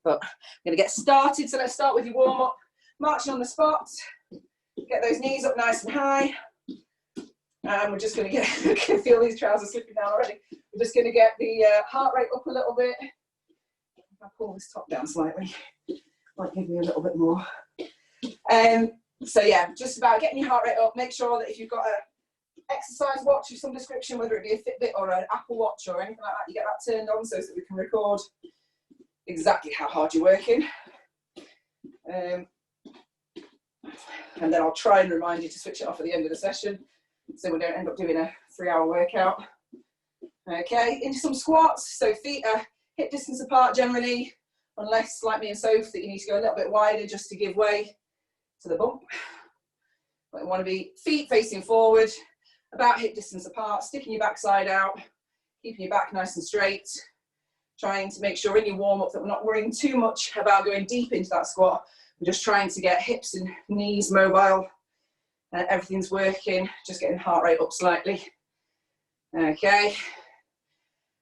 But I'm going to get started. So let's start with your warm up. Marching on the spot. Get those knees up nice and high. And we're just going to get, I can feel these trousers slipping down already. We're just going to get the heart rate up a little bit. If I pull this top down slightly, might give me a little bit more. So yeah, just about getting your heart rate up. Make sure that if you've got a exercise watch of some description, whether it be a Fitbit or an Apple Watch or anything like that, you get that turned on so that we can record exactly how hard you're working. And then I'll try and remind you to switch it off at the end of the session so we don't end up doing a 3-hour workout. Okay, into some squats. So feet are hip distance apart generally, unless like me and Soph that you need to go a little bit wider just to give way to the bump. But you want to be feet facing forward, about hip distance apart, sticking your backside out, keeping your back nice and straight, trying to make sure in your warm-up that we're not worrying too much about going deep into that squat. We're just trying to get hips and knees mobile, and everything's working, just getting heart rate up slightly. Okay,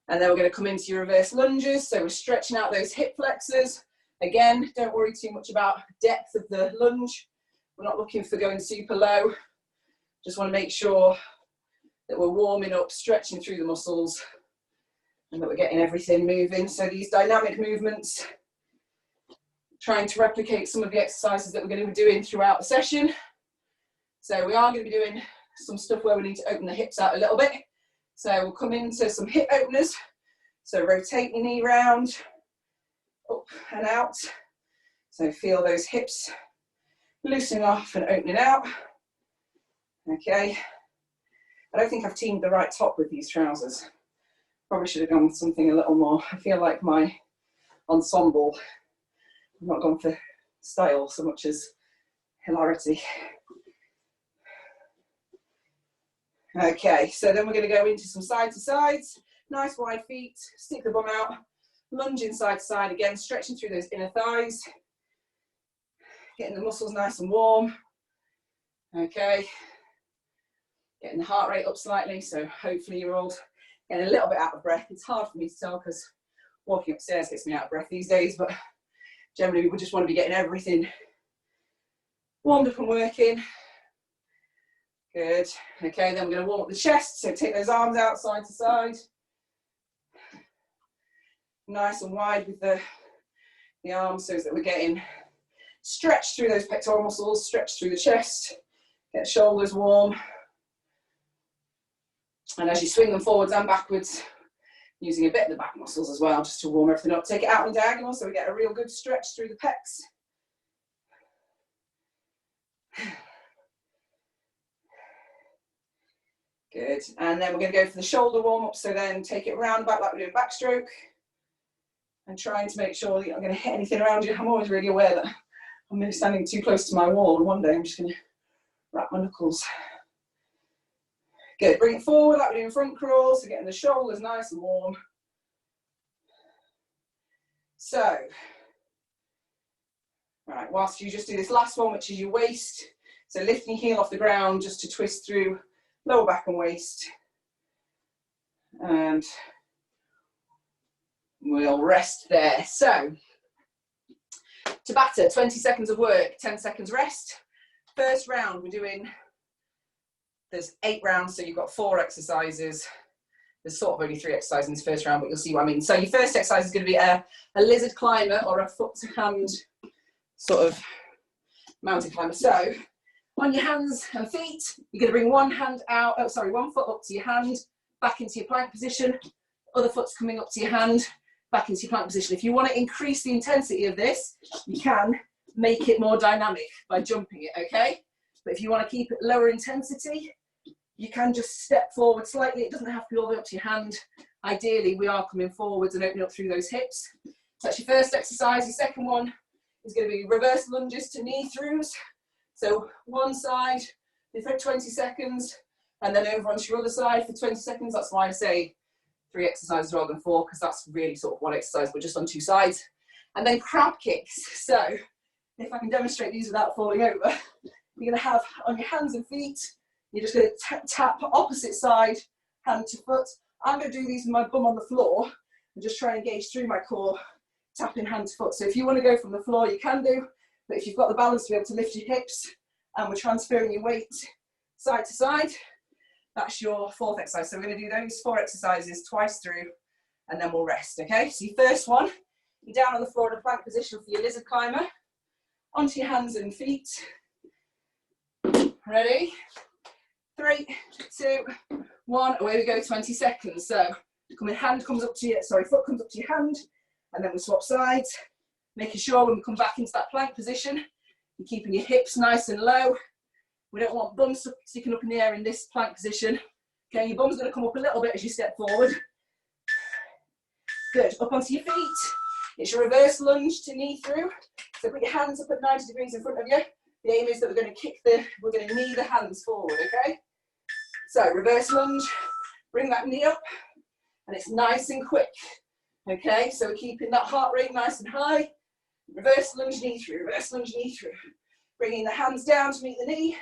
and then we're going to come into your reverse lunges. So we're stretching out those hip flexors. Again, don't worry too much about depth of the lunge. We're not looking for going super low. Just want to make sure that we're warming up, stretching through the muscles, and that we're getting everything moving. So these dynamic movements, trying to replicate some of the exercises that we're going to be doing throughout the session. So we are going to be doing some stuff where we need to open the hips out a little bit. So we'll come into some hip openers. So rotate your knee round, up and out. So feel those hips loosening off and opening out. Okay. I don't think I've teamed the right top with these trousers. Probably should have gone with something a little more. I feel like my ensemble, I've not gone for style so much as hilarity. Okay, so then we're going to go into some side to sides. Nice wide feet, stick the bum out, lunging side to side again, stretching through those inner thighs, getting the muscles nice and warm. Okay, getting the heart rate up slightly, so hopefully you're all getting a little bit out of breath. It's hard for me to tell because walking upstairs gets me out of breath these days, but generally we just want to be getting everything warmed up and working. Good. Okay, then we're going to warm up the chest. So take those arms out side to side. Nice and wide with the arms so that we're getting stretched through those pectoral muscles, stretched through the chest, get shoulders warm. And as you swing them forwards and backwards, using a bit of the back muscles as well, just to warm everything up. Take it out in diagonal so we get a real good stretch through the pecs. Good, and then we're going to go for the shoulder warm up, so then take it round back like we're doing backstroke, and trying to make sure that you're not going to hit anything around you. I'm always really aware that I'm maybe standing too close to my wall, and one day I'm just going to wrap my knuckles. Good, bring it forward like we're doing front crawls, so getting the shoulders nice and warm. So, right, whilst you just do this last one, which is your waist, so lifting your heel off the ground just to twist through lower back and waist, and we'll rest there. So, Tabata, 20 seconds of work, 10 seconds rest. First round, we're doing, there's 8 rounds, so you've got 4 exercises. There's sort of only 3 exercises in this first round, but you'll see what I mean. So your first exercise is going to be a lizard climber, or a foot to hand sort of mountain climber. So, on your hands and feet, you're going to bring one foot up to your hand, back into your plank position. Other foot's coming up to your hand, back into your plank position. If you want to increase the intensity of this, you can make it more dynamic by jumping it, okay? But if you want to keep it lower intensity, you can just step forward slightly. It doesn't have to be all the way up to your hand. Ideally, we are coming forwards and opening up through those hips. So that's your first exercise. Your second one is going to be reverse lunges to knee throughs. So one side for 20 seconds, and then over onto your other side for 20 seconds. That's why I say 3 exercises rather than 4, because that's really sort of one exercise, but just on 2 sides. And then crab kicks. So if I can demonstrate these without falling over, you're going to have on your hands and feet, you're just going to tap opposite side, hand to foot. I'm going to do these with my bum on the floor and just try and engage through my core, tapping hand to foot. So if you want to go from the floor, you can do, but if you've got the balance to be able to lift your hips and we're transferring your weight side to side, that's your fourth exercise. So we're going to do those 4 exercises twice through and then we'll rest, okay? So your first one, you're down on the floor in a plank position for your lizard climber, onto your hands and feet. Ready? 3, 2, 1, away we go, 20 seconds. So hand comes up to your, foot comes up to your hand, and then we swap sides, making sure when we come back into that plank position, you're keeping your hips nice and low. We don't want bums sticking up in the air in this plank position. Okay, your bum's going to come up a little bit as you step forward. Good, up onto your feet. It's your reverse lunge to knee through. So put your hands up at 90 degrees in front of you. The aim is that we're going to knee the hands forward, okay? So reverse lunge, bring that knee up, and it's nice and quick. Okay, so we're keeping that heart rate nice and high. Reverse lunge, knee through, reverse lunge, knee through. Bringing the hands down to meet the knee,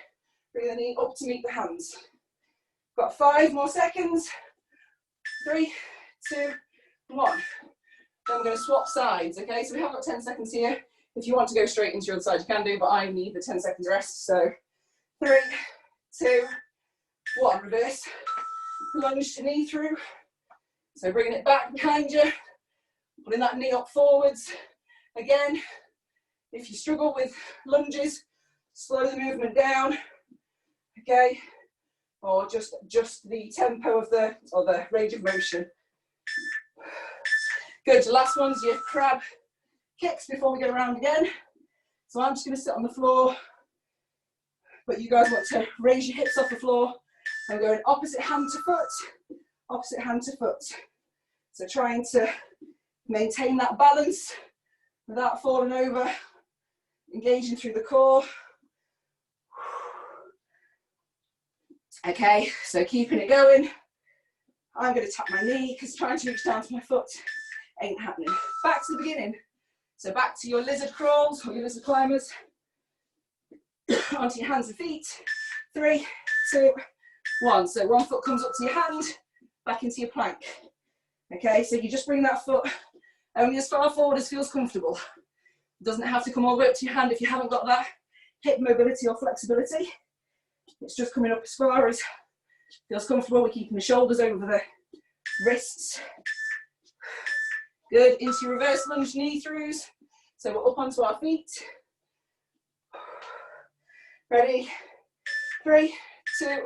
bring the knee up to meet the hands. Got 5 more seconds. 3, 2, 1. Then we're going to swap sides, okay? So we have got 10 seconds here. If you want to go straight into your other side, you can do, but I need the 10 seconds rest. So 3, 2, 1. Reverse lunge to knee through. So bringing it back behind you, putting that knee up forwards. Again, if you struggle with lunges, slow the movement down, okay? Or just the tempo of the range of motion. Good, last one's your crab kicks before we get around again. So I'm just going to sit on the floor, but you guys want to raise your hips off the floor and going opposite hand to foot, opposite hand to foot. So trying to maintain that balance without falling over, engaging through the core. Okay, so keeping it going. I'm going to tap my knee because trying to reach down to my foot ain't happening. Back to the beginning. So back to your lizard crawls or your lizard climbers. Onto your hands and feet. 3, 2, 1. So one foot comes up to your hand, back into your plank. Okay, so you just bring that foot only as far forward as feels comfortable. It doesn't have to come all the way up to your hand if you haven't got that hip mobility or flexibility. It's just coming up as far as feels comfortable. We're keeping the shoulders over the wrists. Good, into your reverse lunge knee throughs. So we're up onto our feet. Ready? 3, 2,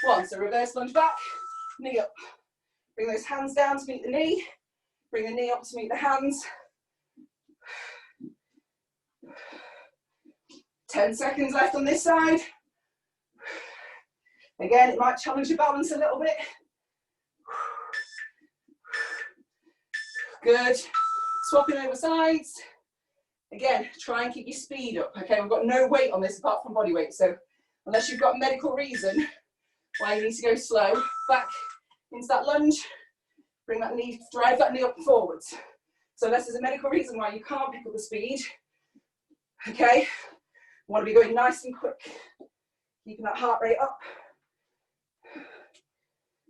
1. So reverse lunge back, knee up. Bring those hands down to meet the knee. Bring the knee up to meet the hands. 10 seconds left on this side. Again, it might challenge your balance a little bit. Good. Swapping over sides. Again, try and keep your speed up. Okay, we've got no weight on this apart from body weight. So unless you've got a medical reason why you need to go slow, back into that lunge. Bring that knee, drive that knee up forwards. So unless there's a medical reason why you can't pick up the speed, okay, we want to be going nice and quick. Keeping that heart rate up.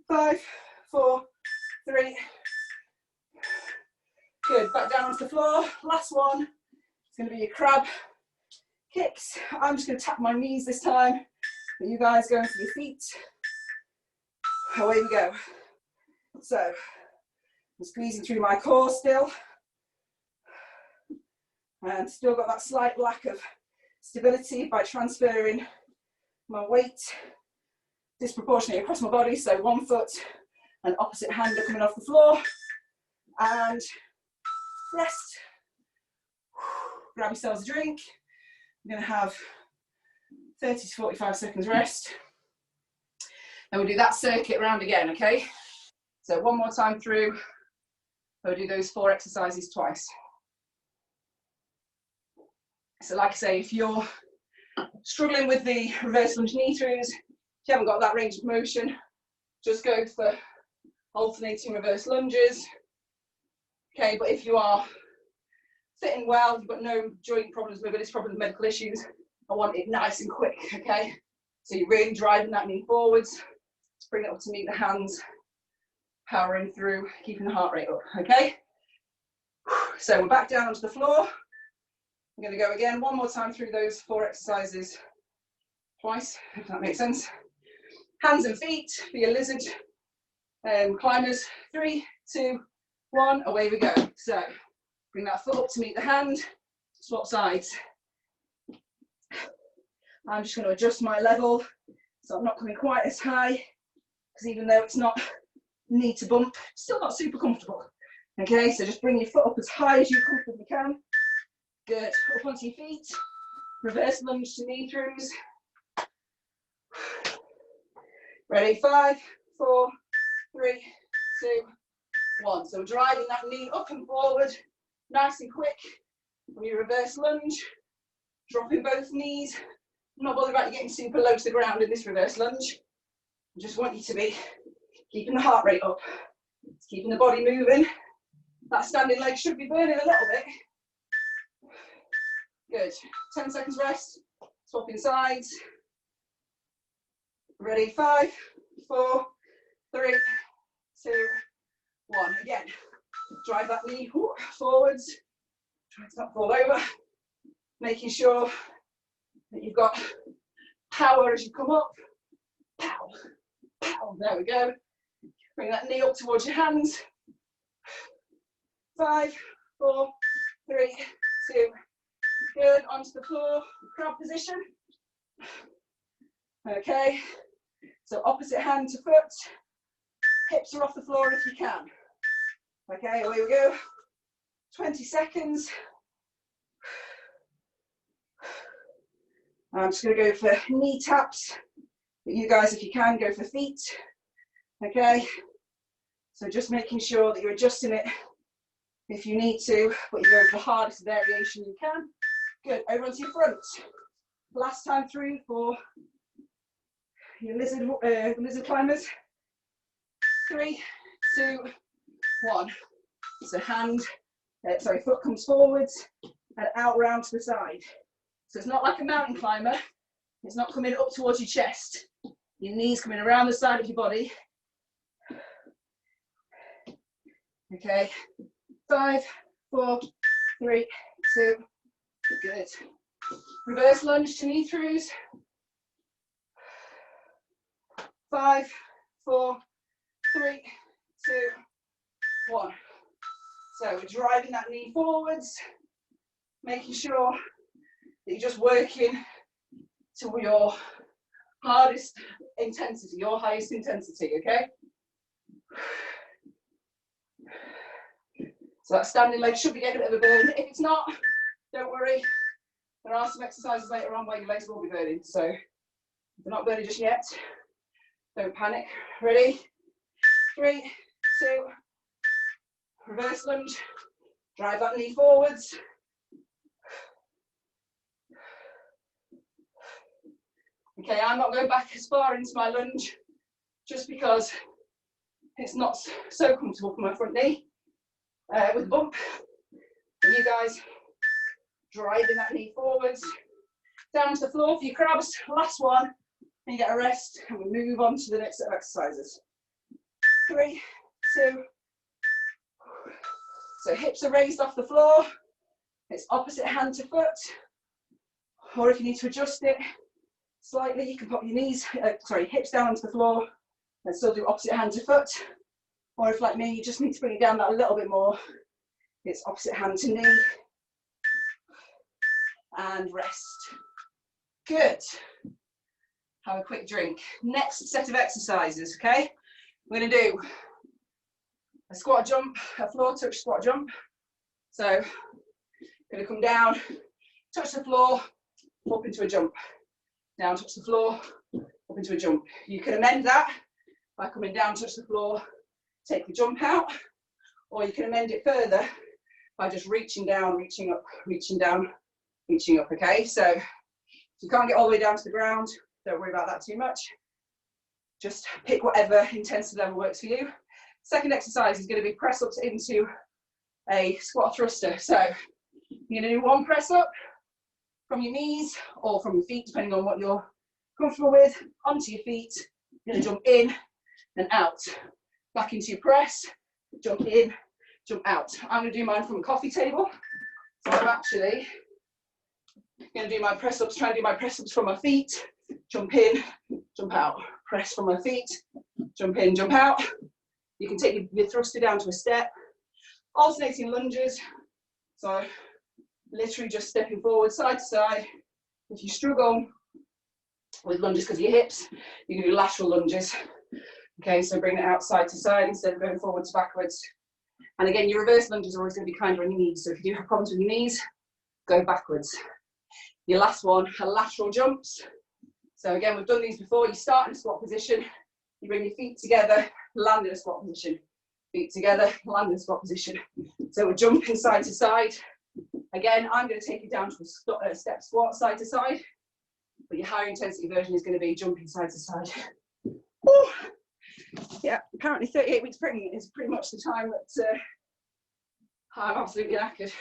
5, 4, 3. Good, back down onto the floor. Last one. It's going to be your crab kicks. I'm just going to tap my knees this time, but you guys going for your feet. Away we go. So, I'm squeezing through my core still. And still got that slight lack of stability by transferring my weight disproportionately across my body. So one foot and opposite hand are coming off the floor. And rest. Grab yourselves a drink. We're going to have 30 to 45 seconds rest. And we'll do that circuit round again, okay? So one more time through. We'll do those 4 exercises twice. So like I say, if you're struggling with the reverse lunge knee throughs, if you haven't got that range of motion, just go for alternating reverse lunges. Okay, but if you are fitting well, you've got no joint problems, mobility problems, medical issues, I want it nice and quick, okay? So you're really driving that knee forwards, just bring it up to meet the hands, powering through, keeping the heart rate up, okay? So we're back down onto the floor. I'm going to go again one more time through those 4 exercises twice, if that makes sense. Hands and feet for your lizard climbers. 3, 2, 1, away we go. So bring that foot up to meet the hand, swap sides. I'm just going to adjust my level so I'm not coming quite as high, because even though it's not need to bump, still not super comfortable. Okay, so just bring your foot up as high as you comfortably can. Good, up onto your feet, reverse lunge to knee throughs. Ready, 5, 4, 3, 2, 1. So we're driving that knee up and forward, nice and quick. From your reverse lunge, dropping both knees. I'm not bothered about you getting super low to the ground in this reverse lunge. I just want you to be keeping the heart rate up, keeping the body moving. That standing leg should be burning a little bit. Good. 10 seconds rest. Swapping sides. Ready? 5, 4, 3, 2, 1. Again, drive that knee forwards. Try to not fall over. Making sure that you've got power as you come up. Pow, pow. There we go. Bring that knee up towards your hands. 5, 4, 3, 2. Good. Onto the floor. Crab position. Okay. So opposite hand to foot. Hips are off the floor if you can. Okay, away we go. 20 seconds. I'm just going to go for knee taps. But you guys, if you can, go for feet. Okay. So just making sure that you're adjusting it if you need to, but you go for the hardest variation you can. Good. Over onto your front. Last time through for your lizard climbers. 3, 2, 1. So foot comes forwards and out round to the side. So it's not like a mountain climber. It's not coming up towards your chest. Your knees coming around the side of your body. Okay. 5, 4, 3, 2. Good. Reverse lunge to knee throughs. 5, 4, 3, 2, 1. So we're driving that knee forwards, making sure that you're just working to your hardest intensity, your highest intensity, okay? So that standing leg should be getting a bit of a burn. If it's not, don't worry. There are some exercises later on where your legs will be burning. So if they're not burning just yet, don't panic. Ready? 3, 2, reverse lunge. Drive that knee forwards. Okay, I'm not going back as far into my lunge just because it's not so comfortable for my front knee with a bump. And you guys driving that knee forwards. Down to the floor for your crabs. Last one. And you get a rest and we move on to the next set of exercises. 3, 2. So hips are raised off the floor. It's opposite hand to foot. Or if you need to adjust it slightly, you can pop your hips down onto the floor and still do opposite hand to foot. Or if, like me, you just need to bring it down that a little bit more, it's opposite hand to knee. And rest. Good. Have a quick drink. Next set of exercises, okay? We're going to do a squat jump, a floor touch squat jump. So, going to come down, touch the floor, up into a jump. Down, touch the floor, up into a jump. You can amend that by coming down, touch the floor, take the jump out, or you can amend it further by just reaching down, reaching up, reaching down, reaching up, okay? So if you can't get all the way down to the ground, don't worry about that too much. Just pick whatever intensity level works for you. Second exercise is going to be press ups into a squat thruster. So you're going to do one press up from your knees or from your feet, depending on what you're comfortable with, onto your feet. You're going to jump in and out. Back into your press, jump in, jump out. I'm going to do mine from a coffee table. So I'm actually going to do my press ups, try and do my press ups from my feet, jump in, jump out, press from my feet, jump in, jump out. You can take your thruster down to a step, alternating lunges. So literally just stepping forward, side to side. If you struggle with lunges because of your hips, you can do lateral lunges. Okay, so bring it out side to side instead of going forwards, backwards. And again, your reverse lunges are always going to be kinder on your knees. So if you do have problems with your knees, go backwards. Your last one are lateral jumps. So again, we've done these before. You start in a squat position, you bring your feet together, land in a squat position. Feet together, land in a squat position. So we're jumping side to side. Again, I'm going to take you down to a step squat side to side. But your higher intensity version is going to be jumping side to side. Woo. Yeah, apparently 38 weeks pregnant is pretty much the time that I'm absolutely knackered.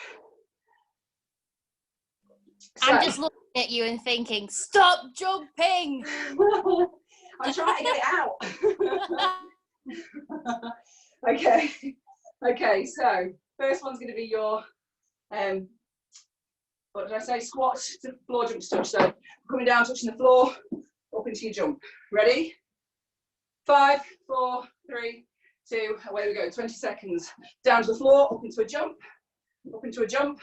So, I'm just looking at you and thinking, stop jumping! I'm trying to get it out. Okay, so first one's going to be your, what did I say, squat to floor jump to touch. So coming down, touching the floor, up into your jump. Ready? 5, 4, 3, 2, away we go, 20 seconds. Down to the floor, up into a jump, up into a jump.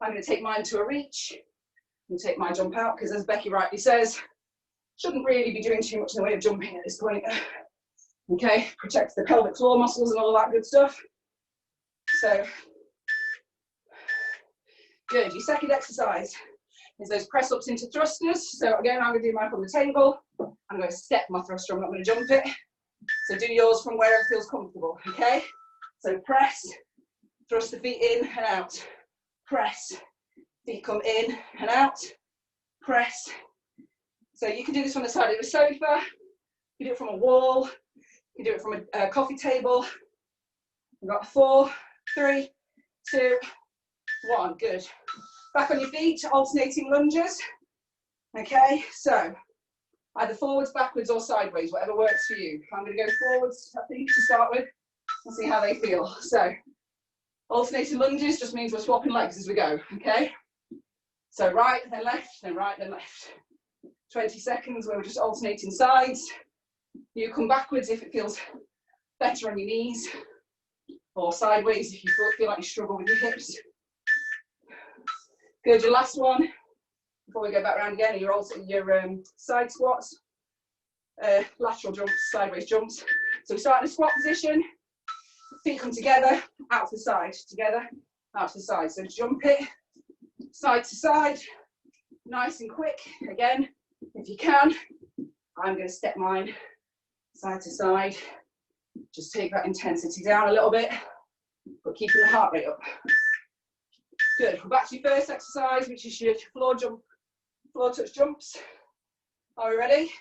I'm going to take mine to a reach and take my jump out, because as Becky rightly says, shouldn't really be doing too much in the way of jumping at this point. Okay, protect the pelvic floor muscles and all that good stuff. So, good. Your second exercise is those press ups into thrusters. So again, I'm going to do mine from the table. I'm going to step my thruster, I'm not going to jump it. So do yours from wherever feels comfortable, okay? So press, thrust the feet in and out. Press, feet come in and out. Press. So you can do this from the side of the sofa, you can do it from a wall, you can do it from a coffee table. We've got 4, 3, 2, 1, good. Back on your feet, alternating lunges. Okay, so either forwards, backwards or sideways, whatever works for you. I'm going to go forwards, I think, to start with, and see how they feel. So alternating lunges just means we're swapping legs as we go, okay? So right, then left, then right, then left. 20 seconds where we're just alternating sides. You come backwards if it feels better on your knees, or sideways if you feel like you struggle with your hips. Good, your last one, before we go back around again, your side squats, lateral jumps, sideways jumps. So we start in a squat position, feet come together, out to the side, together, out to the side. So jump it, side to side, nice and quick. Again, if you can, I'm going to step mine side to side. Just take that intensity down a little bit, but keeping the heart rate up. Good, we're back to your first exercise, which is your floor touch jumps. Are we ready?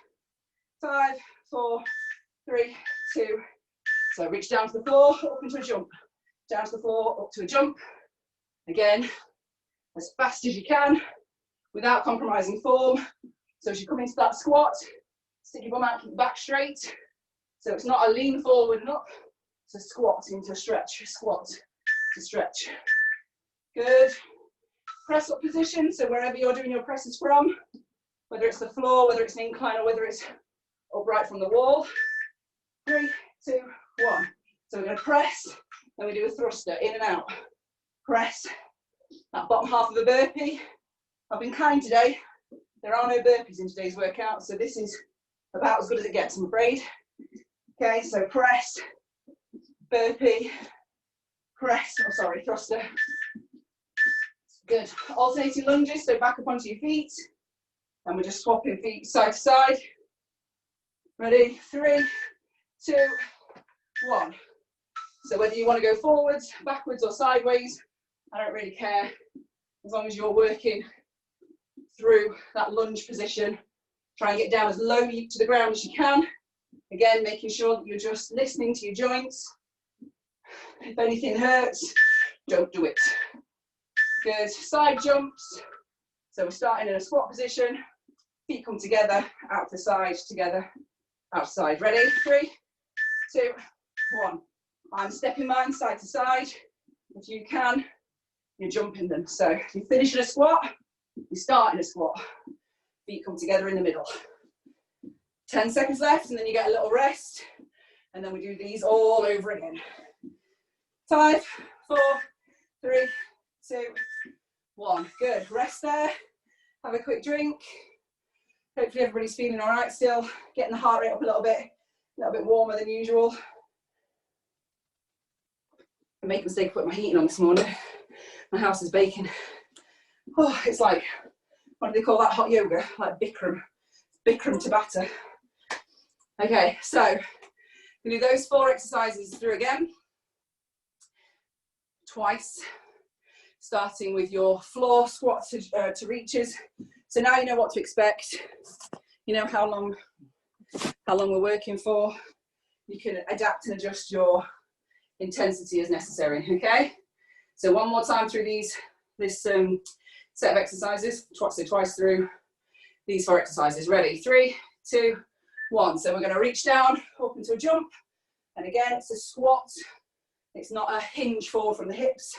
5, 4, 3, 2. So reach down to the floor, up into a jump. Down to the floor, up to a jump. Again, as fast as you can, without compromising form. So as you come into that squat, stick your bum out, keep the back straight. So it's not a lean forward and up, it's a squat into a stretch, squat to stretch. Good. Press up position, so wherever you're doing your presses from, whether it's the floor, whether it's an incline, or whether it's upright from the wall. 3, 2, 1. So we're going to press, then we do a thruster, in and out. Press. That bottom half of the burpee. I've been kind today. There are no burpees in today's workout, so this is about as good as it gets, I'm afraid. Okay, so press, burpee, press, oh sorry, thruster. Good. Alternating lunges, so back up onto your feet. And we're just swapping feet side to side. Ready? 3, 2, 1. So whether you want to go forwards, backwards or sideways, I don't really care. As long as you're working through that lunge position, try and get down as low to the ground as you can. Again, making sure that you're just listening to your joints. If anything hurts, don't do it. Good, side jumps. So we're starting in a squat position. Feet come together, out to side, together, outside. Ready? 3, 2, 1. I'm stepping mine side to side. If you can, you're jumping them. So if you finish in a squat, you start in a squat. Feet come together in the middle. 10 seconds left, and then you get a little rest. And then we do these all over again. 5, 4, 3, 2, 1. Good. Rest there. Have a quick drink. Hopefully everybody's feeling all right still. Getting the heart rate up a little bit warmer than usual. I made a mistake of putting my heating on this morning. My house is baking. Oh, it's like, what do they call that hot yoga? Like Bikram Tabata. Okay, so we do those 4 exercises through again. Twice. Starting with your floor squat to reaches. So now you know what to expect. You know how long we're working for. You can adapt and adjust your intensity as necessary, okay? So one more time through this set of exercises, twice through these 4 exercises. Ready? 3, 2, 1. So we're going to reach down, up into a jump. And again, it's a squat. It's not a hinge forward from the hips.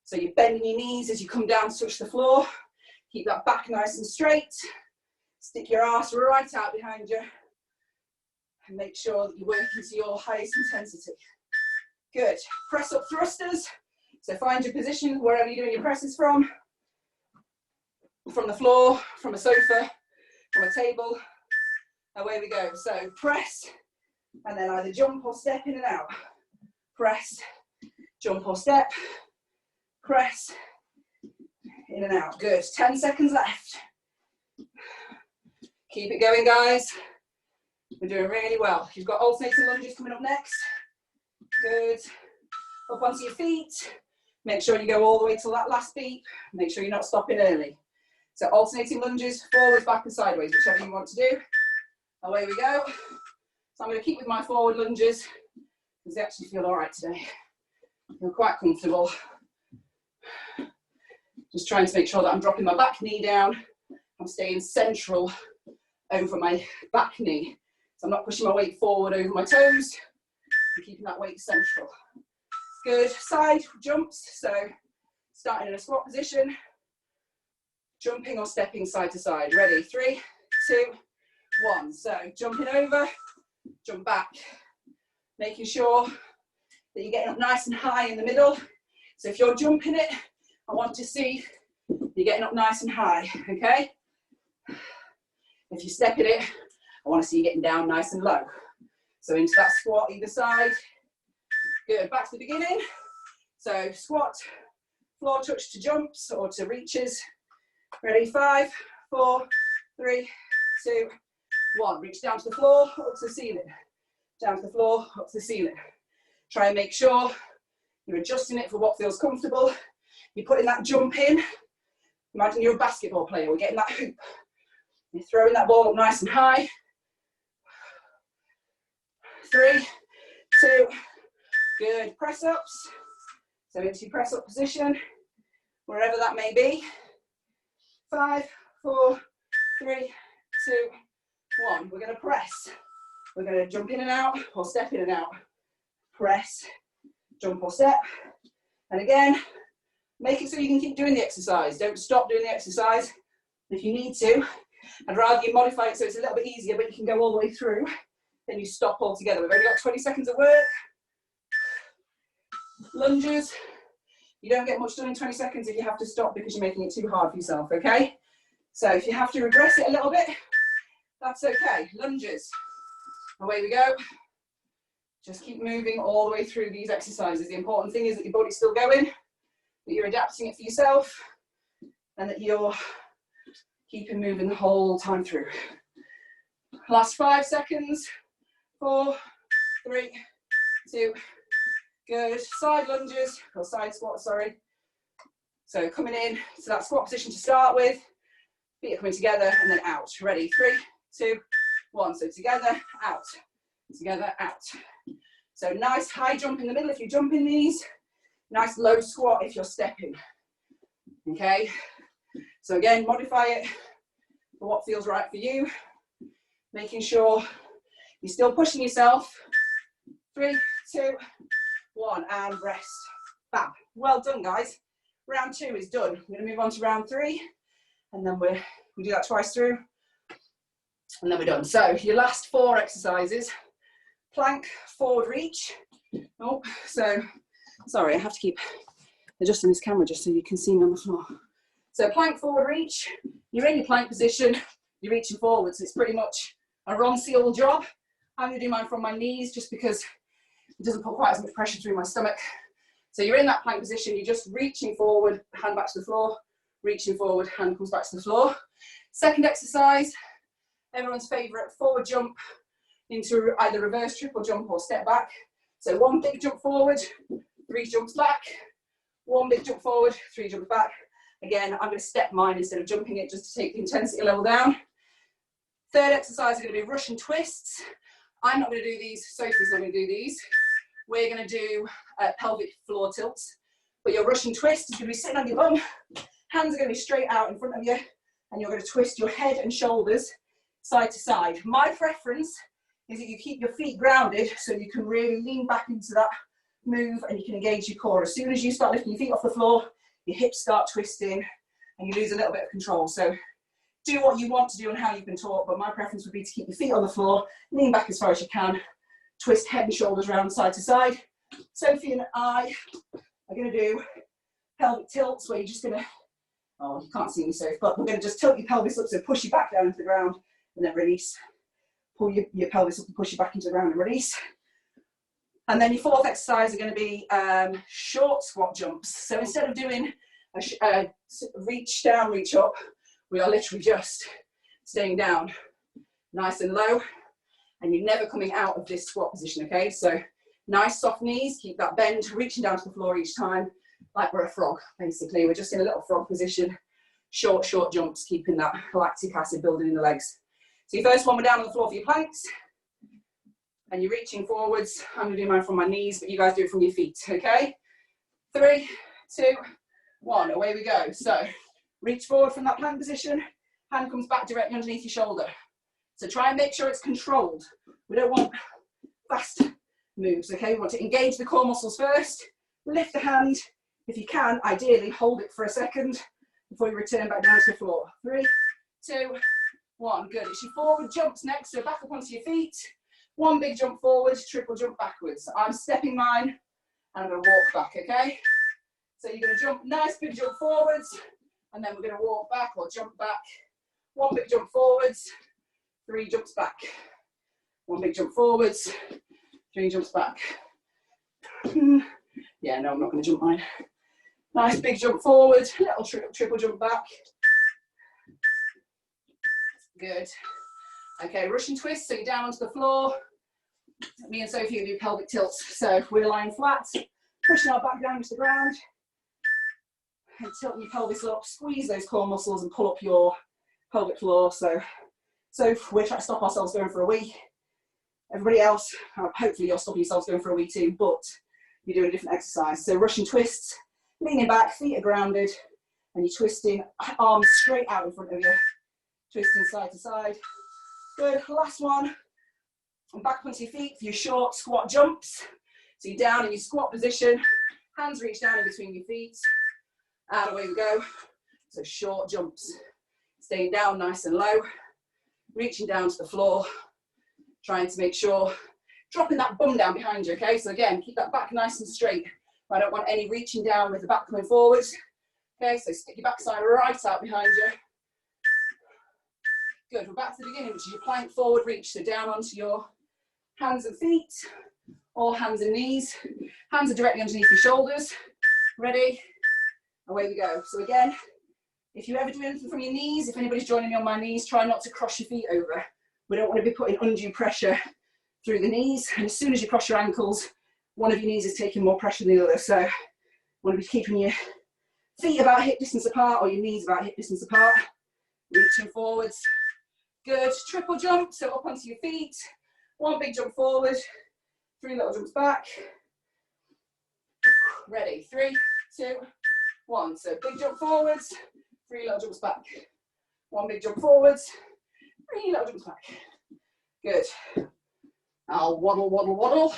So you're bending your knees as you come down to touch the floor. Keep that back nice and straight. Stick your arse right out behind you. And make sure that you work into your highest intensity. Good. Press up thrusters. So find your position wherever you're doing your presses from the floor, from a sofa, from a table. Away we go. So press, and then either jump or step in and out. Press, jump or step. Press, in and out. Good. 10 seconds left. Keep it going, guys. We're doing really well. You've got alternating lunges coming up next. Good. Up onto your feet. Make sure you go all the way till that last beat. Make sure you're not stopping early. So alternating lunges, forwards, back and sideways, whichever you want to do. Away we go. So I'm going to keep with my forward lunges because they actually feel all right today. I feel quite comfortable. Just trying to make sure that I'm dropping my back knee down. I'm staying central over my back knee. So I'm not pushing my weight forward over my toes. I'm keeping that weight central. Good. Side jumps. So starting in a squat position, jumping or stepping side to side. Ready? 3, 2, 1. So jumping over, jump back. Making sure that you're getting up nice and high in the middle. So if you're jumping it, I want to see you're getting up nice and high, okay? If you're stepping it, I want to see you getting down nice and low. So into that squat either side. Good, back to the beginning. So squat, floor touch to jumps or to reaches. Ready, 5, 4, 3, 2, 1. Reach down to the floor, up to the ceiling. Down to the floor, up to the ceiling. Try and make sure you're adjusting it for what feels comfortable. You're putting that jump in. Imagine you're a basketball player. We're getting that hoop. You're throwing that ball up nice and high. 3, 2, good. Press ups. So into your press up position, wherever that may be. 5, 4, 3, 2, 1. We're going to press. We're going to jump in and out or step in and out. Press, jump or step. And again, make it so you can keep doing the exercise. Don't stop doing the exercise. If you need to, I'd rather you modify it so it's a little bit easier, but you can go all the way through. Then you stop altogether. We've only got 20 seconds of work. Lunges. You don't get much done in 20 seconds if you have to stop because you're making it too hard for yourself, okay? So if you have to regress it a little bit, that's okay. Lunges. Away we go. Just keep moving all the way through these exercises. The important thing is that your body's still going, that you're adapting it for yourself, and that you're keeping moving the whole time through. Last 5 seconds. 4, 3, 2, good. Side lunges, or side squats, sorry. So coming in to that squat position to start with, feet are coming together and then out. Ready, 3, 2, 1. So together, out, together, out. So nice high jump in the middle if you're jumping these. Nice low squat if you're stepping. Okay, so again, modify it for what feels right for you. Making sure you're still pushing yourself. 3, 2, 1, and rest. Fab. Well done, guys. Round 2 is done. We're going to move on to round 3, and then we do that twice through, and then we're done. So your last 4 exercises: plank, forward reach. Oh, so sorry, I have to keep adjusting this camera just so you can see me on the floor. So plank, forward reach. You're in your plank position. You're reaching forwards. It's pretty much a Ron Seal job. I'm going to do mine from my knees just because it doesn't put quite as much pressure through my stomach. So you're in that plank position, you're just reaching forward, hand back to the floor, reaching forward, hand comes back to the floor. Second exercise, everyone's favourite, forward jump into either reverse triple jump or step back. So 1 big jump forward, 3 jumps back, 1 big jump forward, 3 jumps back. Again, I'm going to step mine instead of jumping it just to take the intensity level down. Third exercise is going to be Russian twists. I'm not going to do these, Sophie's not going to do these. We're going to do pelvic floor tilts. But your Russian twist is going to be sitting on your bum, hands are going to be straight out in front of you, and you're going to twist your head and shoulders side to side. My preference is that you keep your feet grounded so you can really lean back into that move and you can engage your core. As soon as you start lifting your feet off the floor, your hips start twisting and you lose a little bit of control. So do what you want to do and how you've been taught, but my preference would be to keep your feet on the floor, lean back as far as you can, twist head and shoulders around side to side. Sophie and I are going to do pelvic tilts where you're just going to, oh, you can't see me, Sophie, but we're going to just tilt your pelvis up, so push you back down into the ground and then release. Pull your pelvis up and push you back into the ground and release. And then your fourth exercise are going to be short squat jumps. So instead of doing a reach down, reach up, we are literally just staying down nice and low, and you're never coming out of this squat position, okay? So nice soft knees, keep that bend, reaching down to the floor each time, like we're a frog, basically. We're just in a little frog position, short jumps, keeping that lactic acid building in the legs. So your first one, we're down on the floor for your planks, and you're reaching forwards. I'm going to do mine from my knees, but you guys do it from your feet, okay? 3, 2, 1, away we go. So reach forward from that plank position, hand comes back directly underneath your shoulder. So try and make sure it's controlled. We don't want fast moves, okay? We want to engage the core muscles first, lift the hand. If you can, ideally hold it for a second before you return back down to the floor. 3, 2, 1, good. It's your forward jumps next, so back up onto your feet. 1 big jump forward, triple jump backwards. I'm stepping mine, and I'm going to walk back, okay? So you're going to jump, nice big jump forwards, and then we're going to walk back or jump back. 1 big jump forwards, 3 jumps back. 1 big jump forwards, 3 jumps back. Yeah, no, I'm not going to jump mine. Nice big jump forward, little triple jump back. Good. Okay, Russian twist, so you're down onto the floor. Me and Sophie will do pelvic tilts. So we're lying flat, pushing our back down to the ground, and tilting your pelvis up, squeeze those core muscles and pull up your pelvic floor. So we're trying to stop ourselves going for a wee. Everybody else, hopefully you're stopping yourselves going for a wee too, but you're doing a different exercise. So Russian twists, leaning back, feet are grounded, and you're twisting, arms straight out in front of you, twisting side to side. Good, last one. And back onto your feet for your short squat jumps. So you're down in your squat position, hands reach down in between your feet, and away we go. So short jumps, staying down nice and low, reaching down to the floor, trying to make sure, dropping that bum down behind you, okay? So again, keep that back nice and straight. I don't want any reaching down with the back coming forwards. Okay, so stick your backside right out behind you. Good, we're back to the beginning, which is your plank forward reach. So down onto your hands and feet, or hands and knees. Hands are directly underneath your shoulders. Ready? Away we go. So again, if you ever do anything from your knees, if anybody's joining me on my knees, try not to cross your feet over. We don't want to be putting undue pressure through the knees. And as soon as you cross your ankles, one of your knees is taking more pressure than the other. So you want to be keeping your feet about hip distance apart, or your knees about hip distance apart. Reaching forwards. Good, triple jump, so up onto your feet. 1 big jump forward, 3 little jumps back. Ready, 3, 2, 1. So big jump forwards, 3 little jumps back. 1 big jump forwards, 3 little jumps back. Good. I'll waddle, waddle, waddle.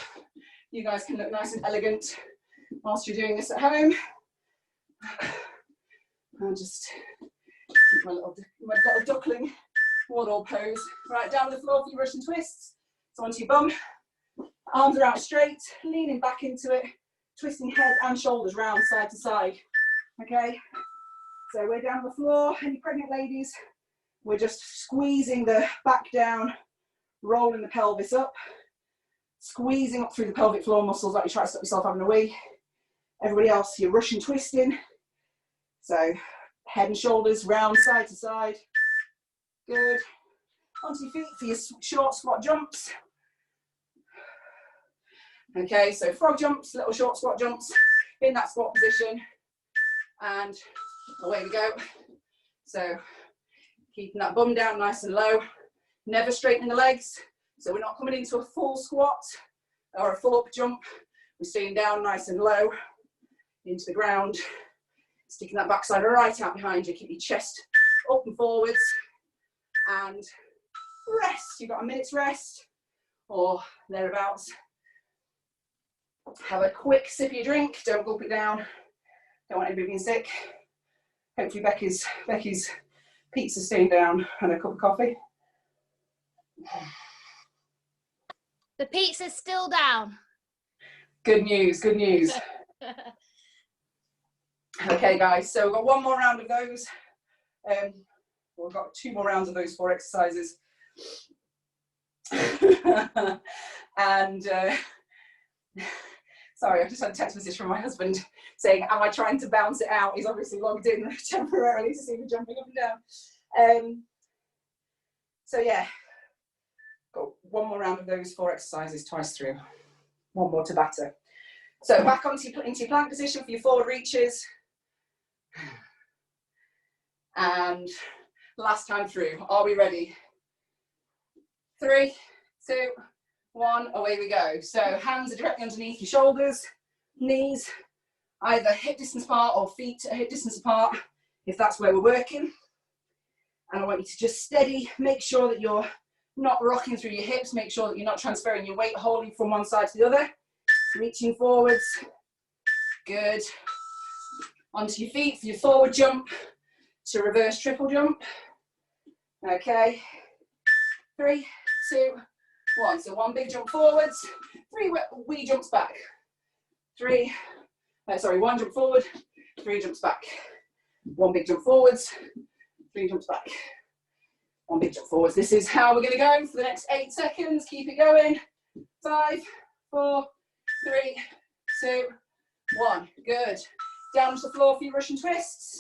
You guys can look nice and elegant whilst you're doing this at home. I'll just keep my little duckling wardle pose. Right, down on the floor for your Russian twists. So onto your bum, arms are out straight, leaning back into it, twisting head and shoulders round side to side. Okay, so we're down on the floor. Any pregnant ladies, we're just squeezing the back down, rolling the pelvis up, squeezing up through the pelvic floor muscles like you try to stop yourself having a wee. Everybody else, you're Russian twisting. So head and shoulders round side to side. Good. Onto your feet for your short squat jumps. Okay, so frog jumps, little short squat jumps in that squat position. And away we go. So keeping that bum down nice and low. Never straightening the legs. So we're not coming into a full squat or a full up jump. We're staying down nice and low into the ground. Sticking that backside right out behind you. Keep your chest up and forwards. And rest. You've got a minute's rest or thereabouts. Have a quick sip of your drink. Don't gulp it down. Don't want anybody being sick. Hopefully Becky's pizza staying down and a cup of coffee. The pizza's still down. Good news, good news. Okay, guys, so we've got one more round of those. We've got 2 more rounds of those 4 exercises. And sorry, I just had a text message from my husband saying, am I trying to bounce it out? He's obviously logged in temporarily to see me jumping up and down. So yeah, got 1 more round of those 4 exercises twice through. 1 more Tabata. So back into your plank position for your forward reaches. And last time through. Are we ready? 3, 2, 1, away we go. So hands are directly underneath your shoulders, knees either hip distance apart or feet at hip distance apart, if that's where we're working. And I want you to just steady, make sure that you're not rocking through your hips, make sure that you're not transferring your weight wholly from one side to the other. Reaching forwards, good. Onto your feet for your forward jump to reverse triple jump. Okay, 3, 2, 1. So 1 big jump forwards, 3 wee jumps back. 1 jump forward, 3 jumps back. 1 big jump forwards, 3 jumps back. 1 big jump forwards. This is how we're going to go for the next 8 seconds. Keep it going. 5, 4, 3, 2, 1. Good. Down to the floor for your Russian twists.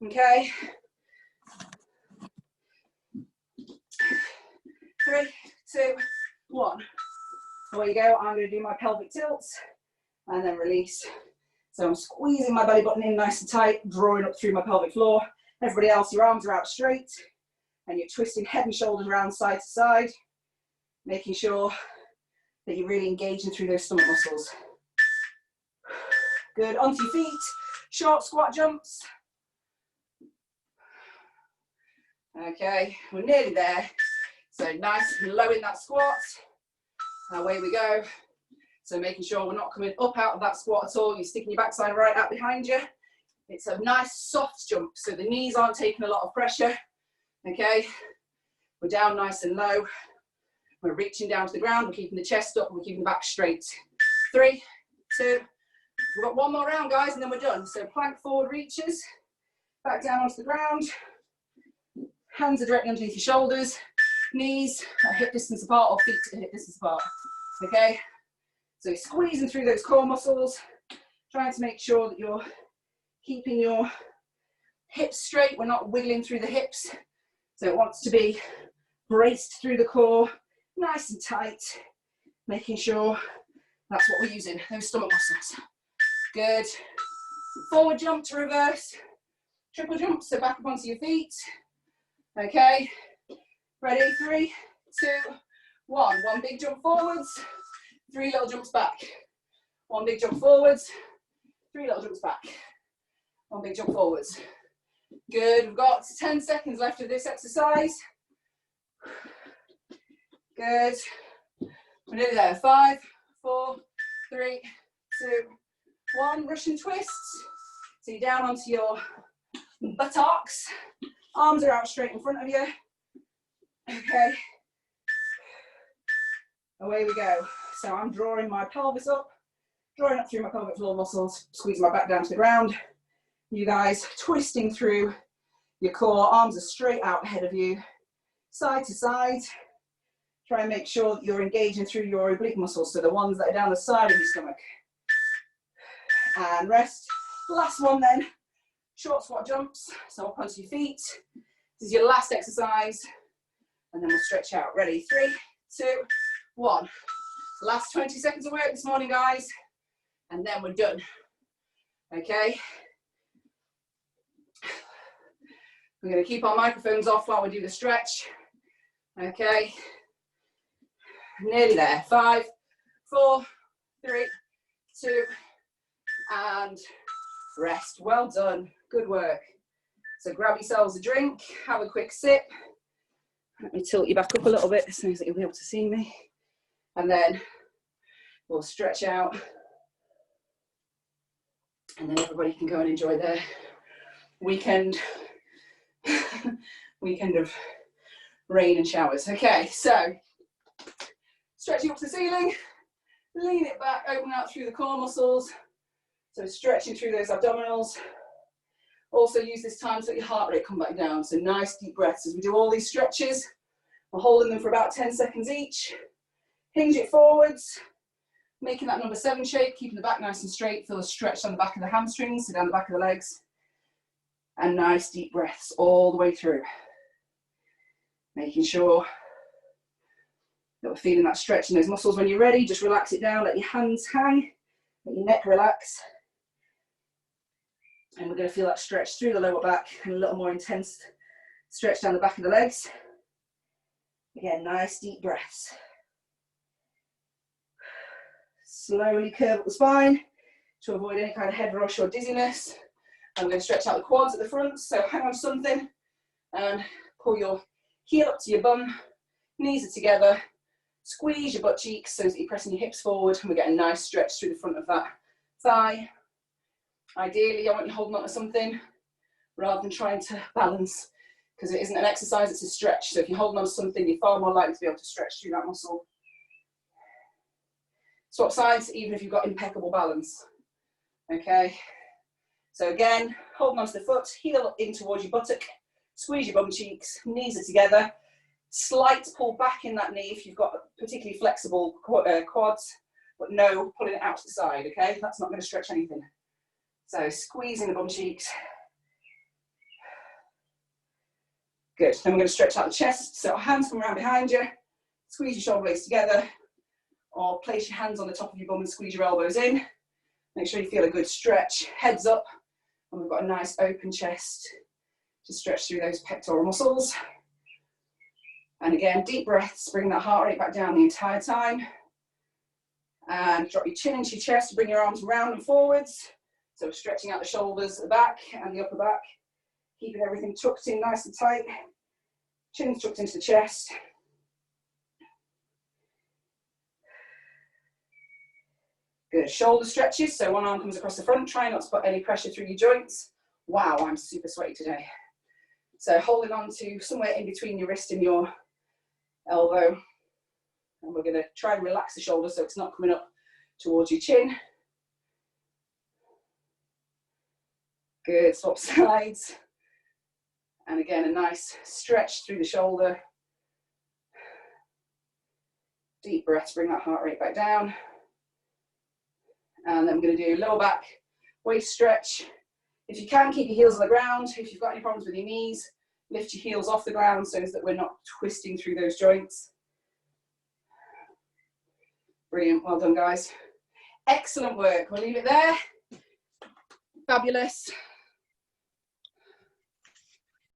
Okay. 3, 2, 1. Away you go. I'm going to do my pelvic tilts and then release. So I'm squeezing my belly button in nice and tight, drawing up through my pelvic floor. Everybody else, your arms are out straight and you're twisting head and shoulders around side to side, making sure that you're really engaging through those stomach muscles. Good. Onto your feet, short squat jumps. Okay, we're nearly there. So nice and low in that squat. Away we go. So making sure we're not coming up out of that squat at all. You're sticking your backside right out behind you. It's a nice soft jump, so the knees aren't taking a lot of pressure. Okay, we're down nice and low. We're reaching down to the ground. We're keeping the chest up. We're keeping the back straight. 3, 2. We've got 1 more round, guys, and then we're done. So plank forward reaches, back down onto the ground. Hands are directly underneath your shoulders. Knees are hip distance apart or feet are hip distance apart. Okay, so you're squeezing through those core muscles, trying to make sure that you're keeping your hips straight. We're not wiggling through the hips. So it wants to be braced through the core, nice and tight, making sure that's what we're using, those stomach muscles. Good. Forward jump to reverse. Triple jump, so back up onto your feet. Okay. Ready? 3, 2, 1. 1 big jump forwards, 3 little jumps back. 1 big jump forwards, 3 little jumps back. 1 big jump forwards. Good. We've got 10 seconds left of this exercise. Good. We're nearly there. 5, 4, 3, 2, 1. Russian twists. So you're down onto your buttocks. Arms are out straight in front of you. Okay. Away we go. So I'm drawing my pelvis up, drawing up through my pelvic floor muscles, squeezing my back down to the ground. You guys twisting through your core, arms are straight out ahead of you, side to side. Try and make sure that you're engaging through your oblique muscles, so the ones that are down the side of your stomach. And rest. Last one then, short squat jumps, so up onto your feet. This is your last exercise, and then we'll stretch out. Ready? 3, 2, 1. Last 20 seconds of work this morning, guys, and then we're done. Okay? We're going to keep our microphones off while we do the stretch. Okay? Nearly there. 5, 4, 3, 2, and rest. Well done. Good work. So grab yourselves a drink, have a quick sip. Let me tilt you back up a little bit so that you'll be able to see me. And then we'll stretch out. And then everybody can go and enjoy their weekend of rain and showers. Okay, so stretching up to the ceiling, lean it back, open out through the core muscles. So stretching through those abdominals. Also use this time to let your heart rate come back down. So nice deep breaths as we do all these stretches. We're holding them for about 10 seconds each. Hinge it forwards, making that number 7 shape, keeping the back nice and straight. Feel a stretch down the back of the hamstrings, so down the back of the legs. And nice deep breaths all the way through. Making sure that we're feeling that stretch in those muscles. When you're ready, just relax it down, let your hands hang, let your neck relax. And we're going to feel that stretch through the lower back and a little more intense stretch down the back of the legs. Again, nice deep breaths. Slowly curve up the spine to avoid any kind of head rush or dizziness. I'm going to stretch out the quads at the front, so hang on to something and pull your heel up to your bum, knees are together, squeeze your butt cheeks so that you're pressing your hips forward, and we get a nice stretch through the front of that thigh. Ideally, I want you holding on to something rather than trying to balance, because it isn't an exercise, it's a stretch. So if you're holding on to something, you're far more likely to be able to stretch through that muscle. Swap sides, even if you've got impeccable balance. Okay, so again, holding onto the foot, heel in towards your buttock, squeeze your bum cheeks, knees are together, slight pull back in that knee if you've got particularly flexible quads, but no pulling it out to the side, okay? That's not going to stretch anything. So squeezing the bum cheeks. Good, then we're going to stretch out the chest, so hands come around behind you, squeeze your shoulder blades together, or place your hands on the top of your bum and squeeze your elbows in. Make sure you feel a good stretch, heads up, and we've got a nice open chest to stretch through those pectoral muscles. And again, deep breaths, bring that heart rate back down the entire time. And drop your chin into your chest to bring your arms round and forwards. So stretching out the shoulders at the back and the upper back, keeping everything tucked in nice and tight. Chin tucked into the chest. Good, shoulder stretches, so one arm comes across the front, try not to put any pressure through your joints. Wow, I'm super sweaty today. So holding on to somewhere in between your wrist and your elbow. And we're gonna try and relax the shoulder so it's not coming up towards your chin. Good, swap sides. And again, a nice stretch through the shoulder. Deep breaths, bring that heart rate back down. And then we're going to do lower back, waist stretch. If you can, keep your heels on the ground. If you've got any problems with your knees, lift your heels off the ground so that we're not twisting through those joints. Brilliant, well done guys. Excellent work, we'll leave it there. Fabulous.